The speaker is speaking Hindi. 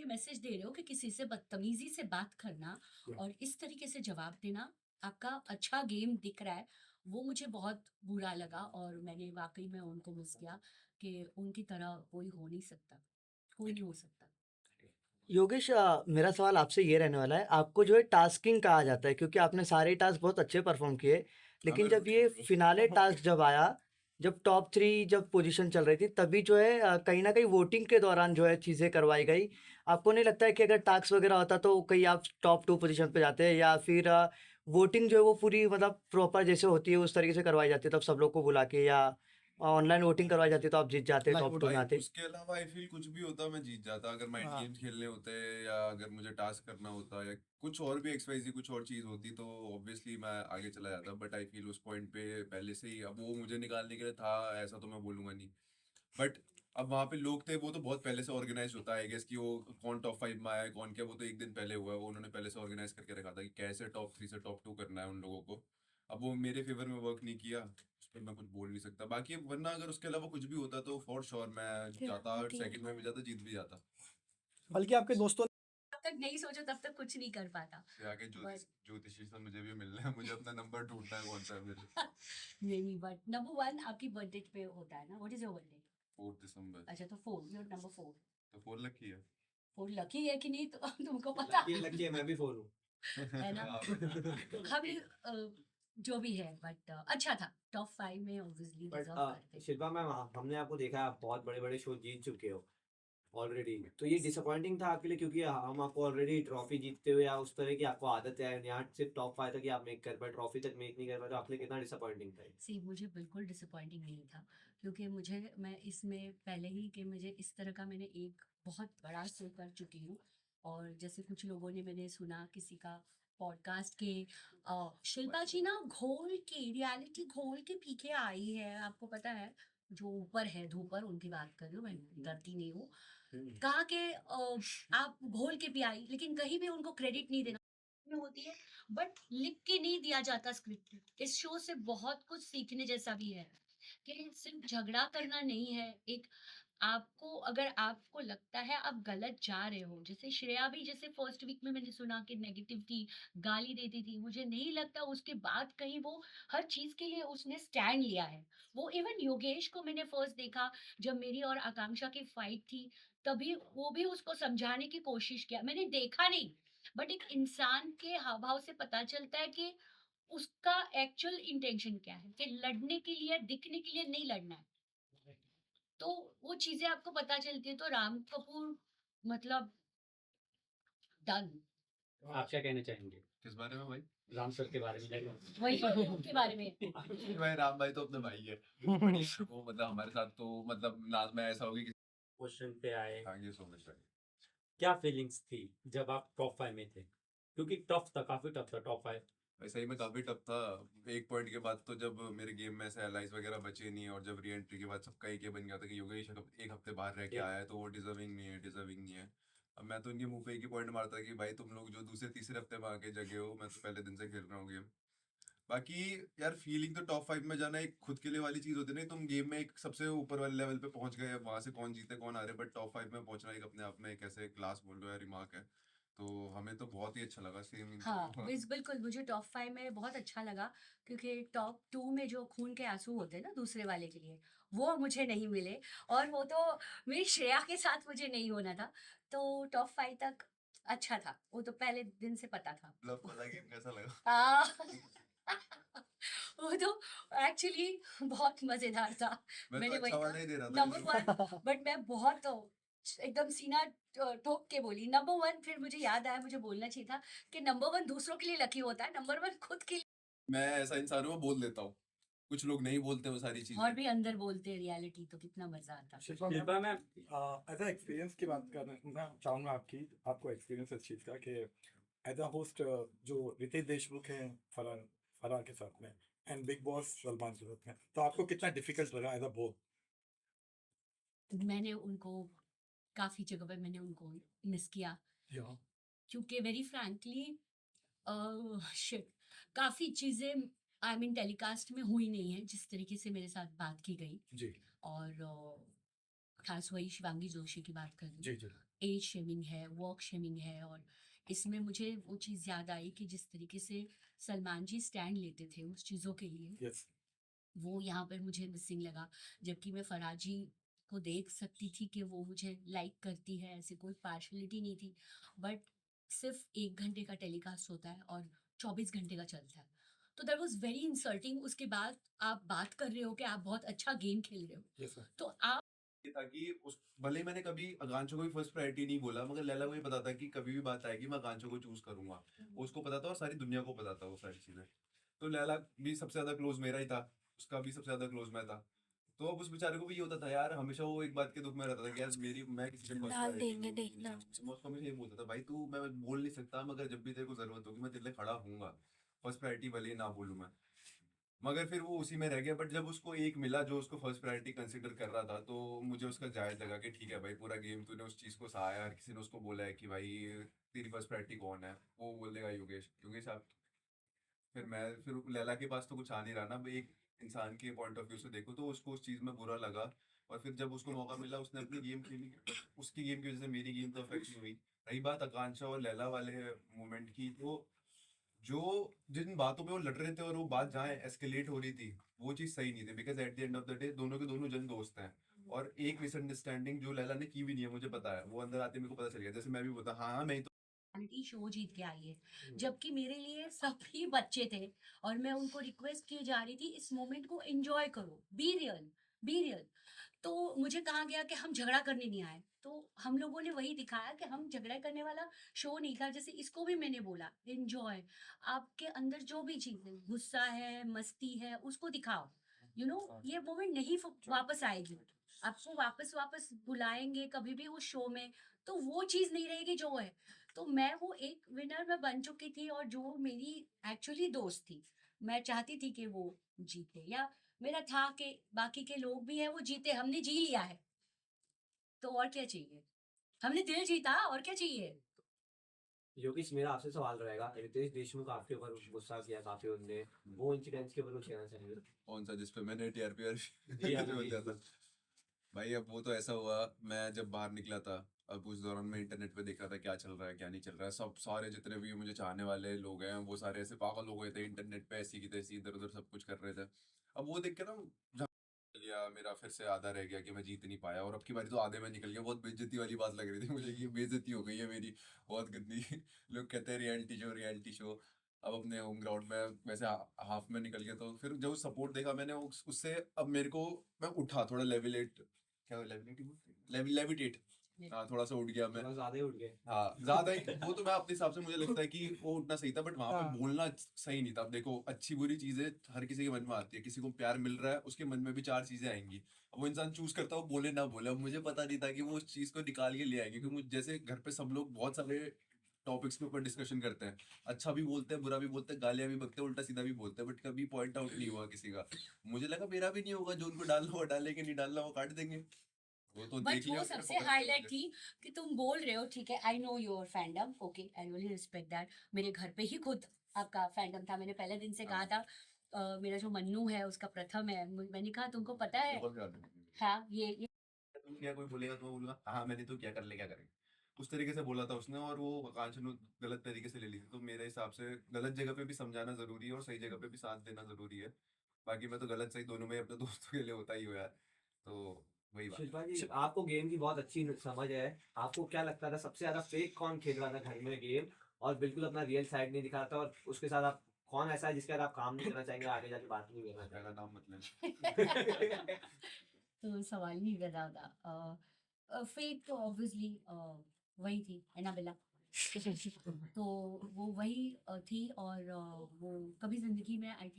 ये मैसेज दे रहे हो कि किसी से बदतमीजी से बात करना Yeah. और इस तरीके से जवाब देना आपका अच्छा गेम दिख रहा है, वो मुझे बहुत बुरा लगा और मैंने वाकई में उनको मिस किया कि उनकी तरह कोई हो नहीं सकता, कोई नहीं हो सकता। योगेश, मेरा सवाल आपसे ये रहने वाला है, आपको जो है टास्किंग कहा जाता है क्योंकि आपने सारे टास्क बहुत अच्छे परफॉर्म किए, लेकिन जब ये फिनाले टास्क जब आया, जब टॉप 3 जब पोजीशन चल रही थी, तभी जो है कहीं ना कहीं वोटिंग के दौरान जो है चीज़ें करवाई गई। आपको नहीं लगता है कि अगर टास्क वगैरह होता तो कहीं आप टॉप 2 पोजीशन पे जाते, या फिर वोटिंग जो है वो पूरी मतलब प्रॉपर जैसे होती है उस तरीके से करवाई जाती है, तब सब लोग को बुला के, या ऑनलाइन वोटिंग करवाई जाती तो आप जीत जाते, टॉप 2 में भाई आते? उसके अलावा आई फील कुछ भी होता मैं जीत जाता, अगर माइंड हाँ। गेम्स खेलने होते या अगर मुझे टास्क करना होता या कुछ और भी एक्सवाइजी कुछ और चीज होती तो ऑब्वियसली मैं आगे चला जाता, बट आई फील उस पॉइंट पे पहले से ही अब वो मुझे निकालने के लिए था, ऐसा तो मैं बोलूंगा नहीं। बट अब वहाँ पे लोग थे, वो तो बहुत पहले से ऑर्गेनाइज होता है, गेस कि वो कौन टॉप 5 में आया है कौन क्या, वो तो एक दिन पहले हुआ है, वो उन्होंने पहले से ऑर्गेनाइज करके रखा था कि कैसे टॉप 3 से टॉप 2 करना है उन लोगों को। अब वो मेरे फेवर में वर्क नहीं किया, उस पर मैं कुछ बोल नहीं सकता, बाकी वरना अगर उसके अलावा कुछ भी होता तो फॉर श्योर मैं जाता, सेकंड में भी जाता, जीत भी जाता। बल्कि आपके दोस्तों जब तक नहीं सोचो तब तक कुछ नहीं कर पाता। से आगे ज्योतिषी से मुझे भी मिलना है, मुझे अपना नंबर ढूंढना है कौन सा है मेरे। नहीं, बट नंबर 1 आपकी बर्थडे पे होता है ना, व्हाट इज योर बर्थडे? 4 दिसंबर। अच्छा, तो 4, योर नंबर 4। तो 4 लकी है। 4 लकी है कि नहीं तो तुमको पता लकी है, मैं भी फोन हूँ। है ना। हम जो भी है, बट अच्छा था, टॉप 5 में ऑब्वियसली बट डिजर्व करते। शिल्पा मैम, हमने आपको देखा है, आप बहुत बड़े बड़े शो जीत चुके हो ऑलरेडी, तो ये डिसअपॉइंटिंग था आपके लिए क्योंकि हम आपको ऑलरेडी ट्रॉफी जीतते हुए या उस तरह की आपको आदत है, यहाँ सिर्फ टॉप 5 तक ही आप मेक कर पाए, ट्रॉफी तक मेक नहीं कर पाए, तो आपके लिए कितना डिसअपॉइंटिंग था? सी मुझे बिल्कुल डिसअपॉइंटिंग नहीं था, क्योंकि मुझे मैं इसमें पहले ही कि मुझे इस तरह का मैंने एक बहुत बड़ा शो कर चुकी हूँ। और जैसे कुछ लोगों ने मैंने सुना किसी का पॉडकास्ट के शिल्पा जी ना घोल के रियलिटी घोल के पी के आई है, आपको पता है, जो ऊपर है धूपर उनकी बात कर रही हूँ, मैं डरती नहीं हूँ। कहा कि आप घोल के भी आई, लेकिन कहीं भी उनको क्रेडिट नहीं देना में होती है, बट लिख के नहीं दिया जाता स्क्रिप्ट। इस शो से बहुत कुछ सीखने जैसा भी है कि सिर्फ झगड़ा करना नहीं है। एक आपको अगर आपको लगता है आप गलत जा रहे हो, जैसे श्रेया भी, जैसे फर्स्ट वीक में मैंने सुना कि नेगेटिव थी, गाली देती थी, मुझे नहीं लगता उसके बाद कहीं वो हर चीज के लिए उसने स्टैंड लिया है। वो इवन योगेश को मैंने फर्स्ट देखा जब मेरी और आकांक्षा की फाइट थी, तभी वो भी उसको समझाने की कोशिश किया, मैंने देखा नहीं, बट एक इंसान के हाव भाव से पता चलता है कि उसका एक्चुअल इंटेंशन क्या है, कि लड़ने के लिए दिखने के लिए नहीं लड़ना है। तो वो चीजें आपको पता चलती है, तो राम कपूर मतलब डन। आप क्या कहना चाहेंगे किस बारे में भाई? राम सर के बारे में? वही के बारे में। भाई राम भाई तो अपने भाई है, वो मतलब हमारे साथ तो मतलब लास्ट में ऐसा होगी कि क्वेश्चन पे आए, आगे सो में भाई। क्या फीलिंग्स थी जब आप टॉप 5 में थे? क्योंकि टफ था, काफी टफ था टॉप 5। वैसे ही में काफी टफ था, एक पॉइंट के बाद तो जब मेरे गेम में ऐसे एलाइज वगैरह बचे नहीं, और जब री एंट्री के बाद सबका एक ये बन गया था कि योगेश एक हफ्ते बाहर रह के आया है तो वो डिजर्विंग नहीं है, डिजर्विंग नहीं है। अब मैं तो इनके मुंह पे एक ही पॉइंट मारता कि भाई तुम लोग जो दूसरे तीसरे हफ्ते में आके जगे हो, मैं तो पहले दिन से खेल रहा हूँ गेम। बाकी यार फीलिंग तो टॉप 5 में जाना एक खुद के लिए वाली चीज होती है ना, तुम गेम में एक सबसे ऊपर वाले लेवल पे पहुंच गए, वहां से कौन जीते कौन हारे, बट टॉप 5 में पहुंचना एक अपने आप में एक ऐसे क्लास बोल लो या रिमार्क है, तो हमें तो बहुत ही अच्छा लगा सेम। हाँ, बिल्कुल मुझे टॉप 5 में बहुत अच्छा लगा, क्योंकि टॉप 2 में जो खून के आंसू होते हैं ना दूसरे वाले के लिए, वो मुझे नहीं मिले, और वो तो मेरी श्रेया के साथ मुझे नहीं होना था। तो टॉप 5 तक अच्छा था, वो तो पहले दिन से पता था। लव वाला गेम कैसा लगा? हाँ। वो तो एक्चुअली बहुत मजेदार था। मैं मैंने तो वही अच्छा कहा वाला ही दे रहा था नंबर 1, बट मैं बहुत एकदम सीना ठोक के बोली नंबर 1, फिर मुझे याद आया मुझे बोलना चाहिए था कि नंबर 1 दूसरों के लिए लकी होता है, नंबर 1 खुद के लिए। मैं ऐसा इंसान हूँ, मैं बोल देता हूँ, कुछ लोग नहीं बोलते वो सारी और चीजें। भी अंदर बोलते हैं रियलिटी, तो कितना मजा आता। Shilpa ma'am, as a experience की बात करना चाहूँगा, आपको एक्सपीरियंस इस चीज़ का कि एज अ होस्ट जो रितेश देशमुख हैं फरार फरार के साथ में, एंड बिग बॉस सलमान के साथ में, तो आपको कितना डिफिकल्ट लगा एज अ बोथ? मैंने उनको काफी जगह पे मैंने उनको मिस किया, क्योंकि वेरी फ्रैंकली शिट काफी चीजें आई मीन टेलीकास्ट में हुई नहीं है जिस तरीके से मेरे साथ बात की गई। जी और खास वही शिवांगी जोशी की बात कर रही जी हूँ। जी एज शेमिंग है, वर्क शेमिंग है, और इसमें मुझे वो चीज़ याद आई कि जिस तरीके से सलमान जी स्टैंड लेते थे उस चीज़ों के लिए, यस वो यहाँ पर मुझे मिसिंग लगा। जबकि मैं फराजी को देख सकती थी कि वो मुझे लाइक करती है, ऐसी कोई पार्शलिटी नहीं थी, बट सिर्फ 1 घंटे का टेलीकास्ट होता है और 24 घंटे का चलता है, तो दैट वॉज वेरी इंसल्टिंग। उसके बाद आप बात कर रहे हो कि आप बहुत अच्छा गेम खेल रहे हो, यस सर तो आप ये था कि उस भले ही मैंने कभी आकांक्षा को भी फर्स्ट प्रायोरिटी नहीं बोला, मगर लैला को ये पता था कि कभी भी बात आएगी मैं आकांक्षा को चूज करूंगा। उसको पता था और सारी दुनिया को पता था वो सारी चीजें। तो लैला भी सबसे ज्यादा क्लोज मेरा ही था, उसका भी सबसे ज्यादा क्लोज मैं था। तो अब उस बेचारे को भी ये होता था यार, हमेशा वो एक बात के दुख में रहता था कि यार मेरी मैं किसी के फर्स्ट डाल प्रायोरिटी देंगे नहीं देखना। हूँ। मैं उसको हमेशा ये बोलता था भाई तू, मैं बोल नहीं सकता मगर जब भी तेरे को जरूरत होगी मैं तेरे लिए खड़ा हूंगा, फर्स्ट प्रायोरिटी भले ही ना बोलूँ मैं। मगर फिर वो उसी में रह गया। बट जब उसको एक मिला जो उसको फर्स्ट प्रायोरिटी कंसिडर कर रहा था, तो मुझे उसका जायज लगा कि ठीक है भाई, पूरा गेम तूने उस चीज को सहाया, हर किसी ने उसको बोला है कि भाई तेरी फर्स्ट प्रायोरिटी कौन है, वो बोलेगा योगेश, योगेश आप। फिर लैला के पास तो कुछ आ नहीं रहा ना भाई, एक इंसान के पॉइंट ऑफ व्यू से देखो तो उसको उस चीज में बुरा लगा। और फिर जब उसको मौका मिला उसने अपनी गेम खेली, उसकी गेम की वजह से मेरी गेम तो अफेक्ट नहीं हुई। रही बात आकांक्षा और लैला वाले मोमेंट की, तो जो जिन बातों पे वो लड़ रहे थे और वो बात जहाँ एस्केलेट हो रही थी, वो चीज सही नहीं थी। Because at the end of the day दोनों के दोनों जन दोस्त हैं। और एक मिसअंडरस्टैंडिंग जो लैला ने की भी नहीं है, मुझे पता है, वो अंदर आते मेरे को पता चल गया। जैसे मैं भी बोलता हाँ हाँ मैं ही तो रियलिटी शो जीत के आई है, जबकि मेरे लिए सभी बच्चे थे और मैं उनको रिक्वेस्ट की जा रही थी इस मोमेंट को एंजॉय करो, बी रियल, बी रियल। तो मुझे कहा गया कि हम झगड़ा करने नहीं आए, तो हम लोगों ने वही दिखाया कि हम झगड़ा करने वाला शो नहीं था। जैसे इसको भी मैंने बोला एंजॉय, आपके अंदर जो भी चीज है, गुस्सा है, मस्ती है, उसको दिखाओ। ये मोमेंट नहीं वापस आएगी, आपको वापस वापस बुलाएंगे कभी भी उस शो में, तो वो चीज नहीं रहेगी जो है। तो मैं वो एक विनर में बन चुकी थी, और जो मेरी एक्चुअली दोस्त थी, मैं चाहती थी कि वो जीते, या मेरा था कि बाकी के लोग भी हैं वो जीते, हमने जी लिया है, तो और क्या चाहिए, हमने दिल जीता, और क्या चाहिए। योगेश मेरा आपसे सवाल रहेगा, रितेश देशमुख आपके ऊपर गुस्सा किया काफी उनने, वो इंसिडेंट्स के ऊपर कुछ कहना चाहेंगे? कौन सा जिसपे मैंने टीआरपी जी हाँ जो हो जी। जाता। भाई अब वो तो ऐसा हुआ, मैं जब बाहर निकला था, अब उस दौरान मैं इंटरनेट पे देख रहा था क्या चल रहा है क्या नहीं चल रहा है। सब सारे जितने भी मुझे चाहने वाले लोग हैं वो सारे ऐसे पागल हो गए थे इंटरनेट पे, ऐसी की तैसी इधर उधर सब कुछ कर रहे थे। अब वो देख के ना गया, मेरा फिर से आधा रह गया कि मैं जीत नहीं पाया, और अब की बारी तो आधे में निकल गया। बहुत बेइज्जती वाली बात लग रही थी मुझे कि ये बेइज्जती हो गई है मेरी, बहुत गंदी। लोग कहते हैं रियलिटी शो रियलिटी शो। अब अपने होम ग्राउंड में वैसे हाफ में निकल गया, तो फिर जब सपोर्ट देखा मैंने उससे अब मेरे को, मैं उठा थोड़ा लेविलेट, क्या लेविलेट लेविटेट, हाँ थोड़ा सा उठ गया मैं। थोड़ा ज्यादा ही उठ गए। हाँ ज्यादा ही, वो तो मैं अपने हिसाब से मुझे लगता है कि वो उतना सही था, बट वहां पे हाँ। बोलना सही नहीं था। अब देखो अच्छी बुरी चीजें हर किसी के मन में आती है, किसी को प्यार मिल रहा है उसके मन में भी चार चीजें आएंगी। अब वो इंसान चूज करता है वो बोले ना बोले। अब मुझे पता नहीं था कि वो उस चीज को निकाल के ले आएंगे, क्योंकि जैसे घर पे सब लोग बहुत सारे टॉपिक्स के ऊपर डिस्कशन करते हैं, अच्छा भी बोलते हैं बुरा भी बोलते हैं, गालियां भी बकते हैं उल्टा सीधा भी बोलते हैं, बट कभी पॉइंट आउट नहीं हुआ किसी का। मुझे लगा मेरा भी नहीं होगा, जो उनको डालना वो डालेंगे, नहीं डालना वो काट देंगे। वो तो बट देख लिया वो उसने, सबसे पकड़ लिया हाईलाइट मुझे। थी कि तुम बोल रहे हो, ठीक है, I know your fandom, okay, I really respect that. मेरे घर पे ही खुद आपका फैंडम था, मैंने पहले दिन से कहा हाँ। था। मेरा जो मन्नू है उसका प्रथम है, मैंने कहा तुमको पता है, मेरे को भी याद नहीं। हाँ ये तुम क्या, कोई बोलेगा तो मैं बोलूंगा हाँ मैंने तो क्या, कर ले क्या करेंगे, उस तरीके से बोला था उसने। और वो आकांक्षा ने गलत तरीके से ले ली थी, तो मेरे हिसाब से गलत जगह पे भी समझाना जरूरी है और सही जगह पे भी साथ देना जरूरी है। बाकी मैं तो गलत सही दोनों में अपने दोस्तों के लिए होता ही हो यार, तो वही बात है। शिल्पा जी आपको गेम की बहुत अच्छी समझ है, आपको क्या लगता था सबसे ज्यादा फेक कौन खेल रहा था घर में गेम, और बिल्कुल अपना रियल साइड नहीं दिखा रहा था, और उसके साथ आप कौन ऐसा है जिसके साथ आप काम नहीं करना चाहेंगे, आगे जाके बात नहीं करना पहला नाम मतलब चाहेंगे? तो सवाल नहीं कर रहा था। फेक तो ऑब्वियसली वही थी एनाबेला। तो वो वही थी, और वो कभी जिंदगी में आई